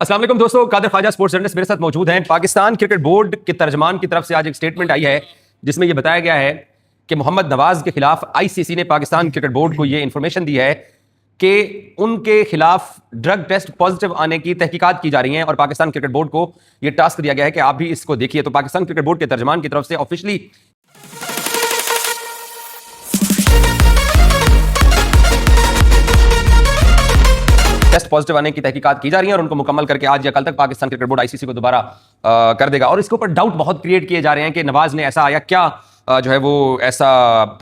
अस्सलाम वालेकुम दोस्तों, कादर ख्वाजा स्पोर्ट्स जर्नलिस्ट मेरे साथ मौजूद हैं। पाकिस्तान क्रिकेट बोर्ड के तर्जमान की तरफ से आज एक स्टेटमेंट आई है जिसमें यह बताया गया है कि मोहम्मद नवाज के खिलाफ आईसीसी ने पाकिस्तान क्रिकेट बोर्ड को यह इंफॉर्मेशन दी है कि उनके खिलाफ ड्रग टेस्ट पॉजिटिव आने की तहकीकात की जा रही हैं और पाकिस्तान क्रिकेट बोर्ड को यह टास्क दिया गया है कि आप भी इसको देखिए। तो पाकिस्तान क्रिकेट बोर्ड के तर्जमान की तरफ से ऑफिशियली टेस्ट पॉजिटिव आने की तहकीकात की जा रही है और उनको मुकम्मल करके आज या कल तक पाकिस्तान क्रिकेट बोर्ड आईसीसी को दोबारा कर देगा। और इसके ऊपर डाउट बहुत क्रिएट किए जा रहे हैं कि नवाज ने ऐसा आया क्या जो है वो ऐसा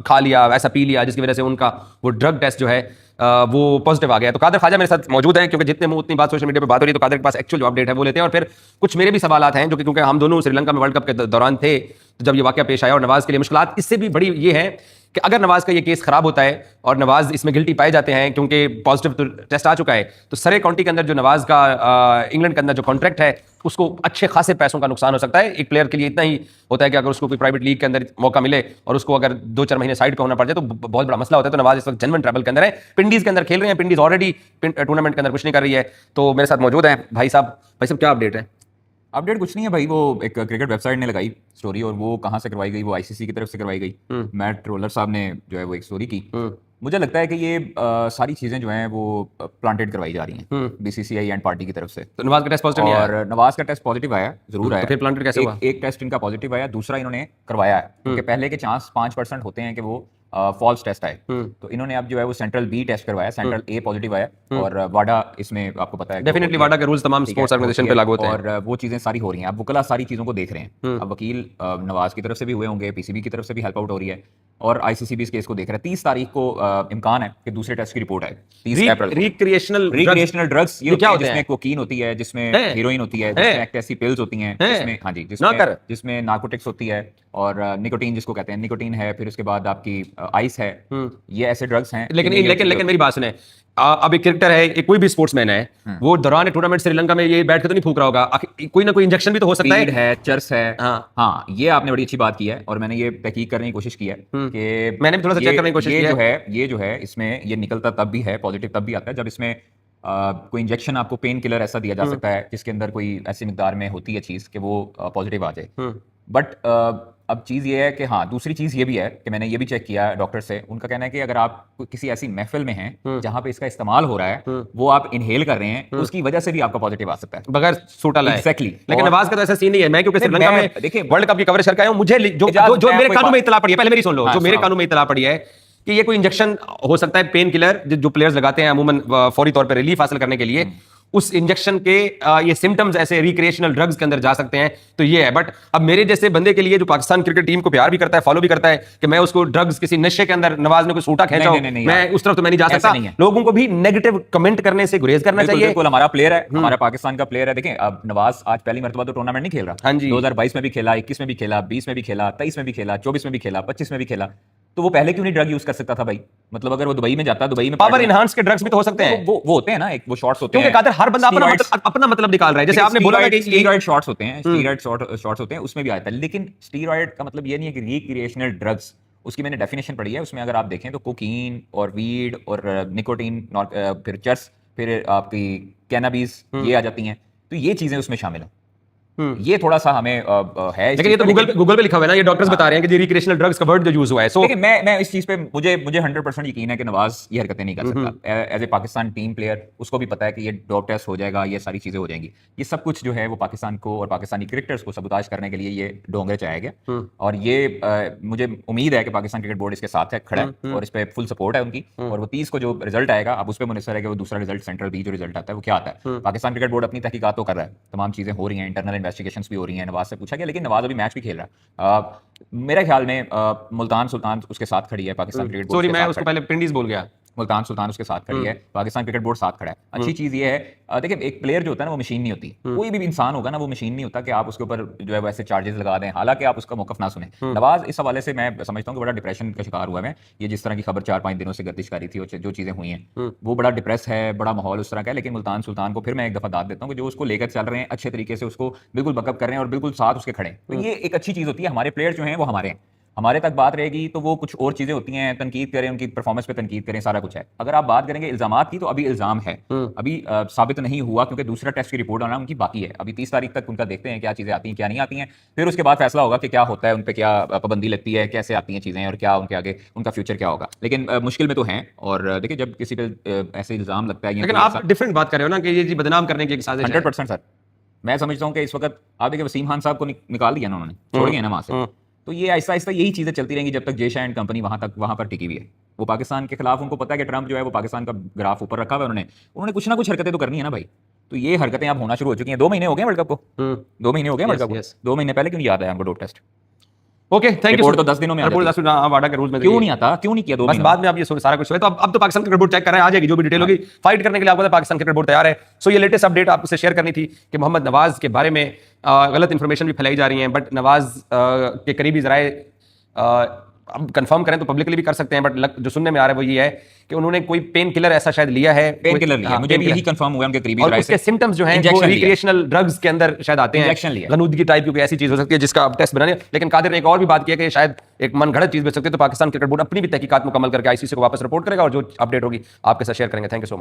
खा लिया, ऐसा पी लिया जिसकी वजह से उनका वो ड्रग टेस्ट जो है वो पॉजिटिव आ गया। तो कादर ख्वाजा मेरे साथ मौजूद है, क्योंकि जितने मुंह उतनी बात सोशल मीडिया पे बात हो रही है, तो कादर के पास एक्चुअल जो अपडेट है वो लेते हैं। और फिर कुछ मेरे भी सवाल हैं जो कि क्योंकि हम दोनों श्रीलंका में वर्ल्ड कप के दौरान थे, तो जब ये वाकया पेश आया और नवाज के लिए मुश्किलात इससे भी बड़ी ये है कि अगर नवाज का ये केस खराब होता है और नवाज इसमें गिल्टी पाए जाते हैं क्योंकि पॉजिटिव तो टेस्ट आ चुका है, तो सरे काउंटी के अंदर जो नवाज का इंग्लैंड के अंदर जो कॉन्ट्रैक्ट है उसको अच्छे खासे पैसों का नुकसान हो सकता है। एक प्लेयर के लिए इतना ही होता है कि अगर उसको कोई प्राइवेट लीग के अंदर मौका मिले और उसको अगर 2-4 महीने साइड पे होना पड़ जाए तो बहुत बड़ा मसला होता है। तो नवाज इस वक्त जेन्युइन ट्रैवल के अंदर है, पिंडीज के अंदर खेल रहे हैं, पिंडीज ऑलरेडी टूर्नामेंट के अंदर कुछ नहीं कर रही है। तो मेरे साथ मौजूद हैं भाई साहब क्या अपडेट है? अपडेट कुछ नहीं है भाई, वो एक क्रिकेट वेबसाइट ने लगाई स्टोरी और वो कहाँ से करवाई गई, वो आईसीसी की तरफ से करवाई गई। मैट रोलर साहब ने जो है वो एक स्टोरी की। मुझे लगता है कि ये सारी चीजें जो हैं वो प्लांटेड करवाई जा रही हैं बीसीसीआई एंड पार्टी की तरफ से। तो नवाज का टेस्ट पॉजिटिव नहीं आया और नवाज का टेस्ट पॉजिटिव आया, जरूर आया। तो फिर प्लांटेड कैसे हुआ? एक टेस्ट इनका पॉजिटिव आया, दूसरा इन्होंने करवाया है क्योंकि पहले के चांस 5% होते हैं कि वो फॉल्स टेस्ट आए। तो इन्होंने अब जो है वो सेंट्रल बी टेस्ट करवाया, सेंट्रल ए पॉजिटिव आया। और वाडा इसमें आपको पता है डेफिनेटली वाडा के रूल्स तमाम स्पोर्ट्स ऑर्गेनाइजेशन पे लागू होते हैं और वो चीजें सारी हो रही हैं। अब वकला सारी चीजों को देख रहे हैं। अब वकील नवाज की तरफ से भी हुए होंगे, पीसीबी की तरफ से भी हेल्प आउट हो रही है और आईसीसी भी इस केस को देख रहा है। 30 तारीख को इम्कान है कि दूसरे टेस्ट की रिपोर्ट आए। 30 अप्रैल को रिक्रिएशनल ड्रग्स ये क्या होते हैं? जिसमें कोकीन होती है, जिसमें हीरोइन होती है, जिसमें एक्टेसी पिल्स होती हैं, जिसमें हाँ जी जिसमें नार्कोटिक्स होती है और निकोटीन जिसको कहते हैं, निकोटीन है, फिर उसके बाद आपकी आइस है। ये ऐसे ड्रग्स हैं। लेकिन मेरी बात सुने, अब एक क्रिकेटर है, एक कोई भी स्पोर्ट्समैन है, वो दौरान टूर्नामेंट श्रीलंका में ये बैठ के तो नहीं फूक रहा होगा, कोई ना कोई इंजेक्शन भी तो हो सकता है, चर्स है। हाँ, ये आपने बड़ी अच्छी बात की है और मैंने ये तहकीक करने की कोशिश की है कि मैंने भी थोड़ा सा चेक करने की कोशिश की है। ये जो है इसमें ये निकलता तब भी है, पॉजिटिव तब भी आता है जब इसमें कोई इंजेक्शन, आपको पेन किलर ऐसा दिया जा सकता है जिसके अंदर कोई ऐसी मिकदार में होती है चीज कि वो पॉजिटिव आ जाए। बट अब चीज़ ये है कि हाँ, दूसरी चीज़ ये भी है कि मैंने ये भी चेक किया डॉक्टर से, उनका कहना है कि अगर आप किसी ऐसी महफिल में हैं जहां पे इसका इस्तेमाल हो रहा है, वो आप इनहेल कर रहे हैं, तो उसकी वजह से भी आपका पॉजिटिव आ सकता है बगैर सूटा लाए। एग्जैक्टली। लेकिन नवाज का तो ऐसा सीन नहीं है। मैं क्योंकि श्रीलंका में देखिए वर्ल्ड कप की कवरेज करके आया हूं, मुझे जो मेरे कानून में इत्तला पड़ी है, पहले मेरी सुन लो, जो मेरे कानून में इत्तला पड़ी है कि ये कोई इंजेक्शन हो सकता है, पेन किलर जो प्लेयर्स लगाते हैं अमूमन फौरी तौर पर रिलीफ हासिल करने के लिए, उस इंजेक्शन के ये सिम्टम्स ऐसे रिक्रिएशनल ड्रग्स के अंदर जा सकते हैं, तो ये है। बट अब मेरे जैसे बंदे के लिए जो पाकिस्तान क्रिकेट टीम को प्यार भी करता है, फॉलो भी करता है, कि मैं उसको ड्रग्स किसी नशे के अंदर नवाज ने कोई सूटा खींचा हो, मैं उस तरफ तो मैं नहीं जा सकता। लोगों को भी नेगेटिव कमेंट करने से गुरेज करना चाहिए। बिल्कुल, हमारा प्लेयर है, हमारा पाकिस्तान का प्लेयर है। देखें, अब नवाज आज पहली मरतबा तो टूर्नामेंट नहीं खेल रहा। हाँ जी, 2022 में भी खेला, 21 में भी खेला, 20 में भी खेला, 23 में भी खेला, 24 में भी खेला, 25 में भी खेला। तो वो पहले क्यों नहीं ड्रग यूज कर सकता था भाई? मतलब अगर वो दुबई में जाता, दुबई में पावर इनहांस के ड्रग्स भी तो हो सकते हैं। वो होते हैं ना, एक वो शॉट्स होते हैं, क्योंकि कादर हर बंदा अपना मतलब निकाल रहा है। जैसे आपने बोला कि स्टीरॉइड शॉट्स होते हैं, स्टीरॉइड शॉट्स होते हैं, उसमें भी आता है। लेकिन स्टीरॉइड का मतलब ये नहीं है कि रिक्रिएशनल ड्रग्स, उसकी मैंने डेफिनेशन पढ़ी है, उसमें अगर आप देखें तो कोकीन और वीड और निकोटीन, फिर चर्स, फिर आपकी कैनाबीज, ये आ जाती हैं। तो ये चीजें उसमें शामिल हैं। ये थोड़ा सा हमें है, लेकिन ये तो गूगल पे लिखा हुआ है ना, ये डॉक्टर्स बता रहे हैं कि रिक्रिएशनल ड्रग्स का वर्ड जो यूज हुआ है। लेकिन मैं इस चीज पे मुझे 100% यकीन है कि नवाज ये हरकतें नहीं कर सकता। As a Pakistan team player उसको भी पता है कि ये ड्रग टेस्ट हो जाएगा, ये सारी चीजें हो जाएंगी। ये सब कुछ जो है वो पाकिस्तान को और पाकिस्तानी क्रिकेटर्स को सबूताज करने के लिए ये डोंगरे चलाया गया। और ये मुझे उम्मीद है कि पाकिस्तान क्रिकेट बोर्ड इसके साथ है, खड़ा है और इस पर फुल सपोर्ट है उनकी। और वो 30 को जो रिजल्ट आएगा, अब उस पर मुनसर है कि वो दूसरा रिजल्ट, सेंट्रल बी जो रिजल्ट आता है वो क्या आता है। पाकिस्तान क्रिकेट बोर्ड अपनी तहकीकात तो कर रहा है, तमाम चीजें हो रही हैं, इंटरनल इन्वेस्टिगेशंस भी हो रही हैं। नवाज से पूछा गया, लेकिन नवाज अभी मैच भी खेल रहा है। मेरे ख्याल में मुल्तान सुल्तान उसके साथ खड़ी है पाकिस्तान क्रिकेट बोर्ड। सॉरी, मैं उसको पहले पिंडीज बोल गया। मुल्तान सुल्तान उसके साथ खड़ी है, पाकिस्तान क्रिकेट बोर्ड साथ खड़ा है। अच्छी चीज ये है, देखिए एक प्लेयर जो होता है ना वो मशीन नहीं होती। कोई भी इंसान होगा ना वो मशीन नहीं होता कि आप उसके ऊपर जो है वैसे चार्जेस लगा दें, हालांकि आप उसका मौकफ ना सुने। नवाज इस हवाले से मैं समझता हूँ कि बड़ा डिप्रेशन का शिकार हुआ है। ये जिस तरह की खबर 4-5 दिनों से गर्दिश करी थी, जो चीजें हुई हैं, वो बड़ा डिप्रेस है, बड़ा माहौल उस तरह का है। लेकिन मुल्तान सुल्तान को फिर मैं एक दफा दाद देता हूँ कि जो उसको लेकर चल रहे हैं, अच्छे तरीके से उसको बिल्कुल बकअप कर रहे हैं और बिल्कुल साथ उसके खड़े हैं। तो ये एक अच्छी चीज होती है। हमारे प्लेयर जो हैं वो हमारे हैं। हमारे तक बात रहेगी तो वो कुछ और चीजें होती हैं, तनकीद करें, उनकी परफॉर्मेंस पे तनकीद करें, सारा कुछ है। अगर आप बात करेंगे इल्जामात की, तो अभी इल्जाम है, अभी साबित नहीं हुआ, क्योंकि दूसरा टेस्ट की रिपोर्ट आना उनकी बाकी है। अभी 30 तारीख तक उनका देखते हैं क्या चीजें आती हैं, क्या नहीं आती हैं, फिर उसके बाद फैसला होगा कि क्या होता है, उन पर क्या पाबंदी लगती है, कैसे आती हैं चीजें, और क्या उनके आगे उनका फ्यूचर क्या होगा। लेकिन मुश्किल में तो हैं। और देखिए, जब किसी पे ऐसे इल्जाम लगता है, लेकिन आप डिफरेंट बात कर रहे हो ना कि ये जी बदनाम करने की एक साजिश है। 100% सर, मैं समझता हूँ कि इस वक्त आप देखिए वसीम खान साहब को निकाल दिया ना उन्होंने, छोड़ गए ना वहां से, तो ये आहिस्ता आहिस्ता यही चीजें चलती रहेंगी जब तक जेशा एंड कंपनी वहां पर टिकी हुई है। वो पाकिस्तान के खिलाफ, उनको पता है कि ट्रंप जो है वो पाकिस्तान का ग्राफ ऊपर रखा हुआ है, उन्होंने कुछ ना कुछ हरकतें तो करनी है ना भाई। तो ये हरकतें अब होना शुरू हो चुकी हैं। 2 महीने हो गए वर्ल्ड कप को, 2 महीने हो गए वर्ल्ड कप को, 2 महीने पहले क्यों नहीं याद है हमको dope test? Okay, thank you. Report तो 10 दिनों में आ जाती है। 10 दिन वाडा के रूल्स में क्यों नहीं आता, क्यों नहीं किया 2 बस महीने? बाद में आप ये सारा कुछ हुआ है। तो अब तो पाकिस्तान क्रिकेट बोर्ड चेक कर रहा है, आ जाएगी जो भी डिटेल होगी फाइट करने के लिए। आपको पाकिस्तान क्रिकेट बोर्ड तैयार है। सो ये लेटेस्ट अपडेट आपसे शेयर करनी थी कि मोहम्मद नवाज के बारे में गलत इंफॉर्मेशन भी फैलाई जा रही है, बट नवाज के करीबी जराए अब कंफर्म करें तो पब्लिकली भी कर सकते हैं, बट जो सुनने में आ रहा है वो ये है कि उन्होंने कोई पेन किलर ऐसा शायद लिया है, पेन किलर लिया, मुझे भी यही कंफर्म हुआ उनके करीबी और उसके सिम्टम्स जो हैं वो रिक्रिएशनल ड्रग्स के अंदर शायद आते हैं, इंजेक्शन लिया, गनूदगी टाइप की कोई ऐसी चीज हो सकती है जिसका अब टेस्ट बनाने। लेकिन कादिर ने एक और भी बात की है कि शायद एक मनगढ़ंत चीज बच सकती है। तो पाकिस्तान क्रिकेट बोर्ड अपनी भी तहकीकात मुकम्मल करके आईसीसी को वापस रिपोर्ट करेगा और जो अपडेट होगी आपके साथ शेयर करेंगे। Thank you so much.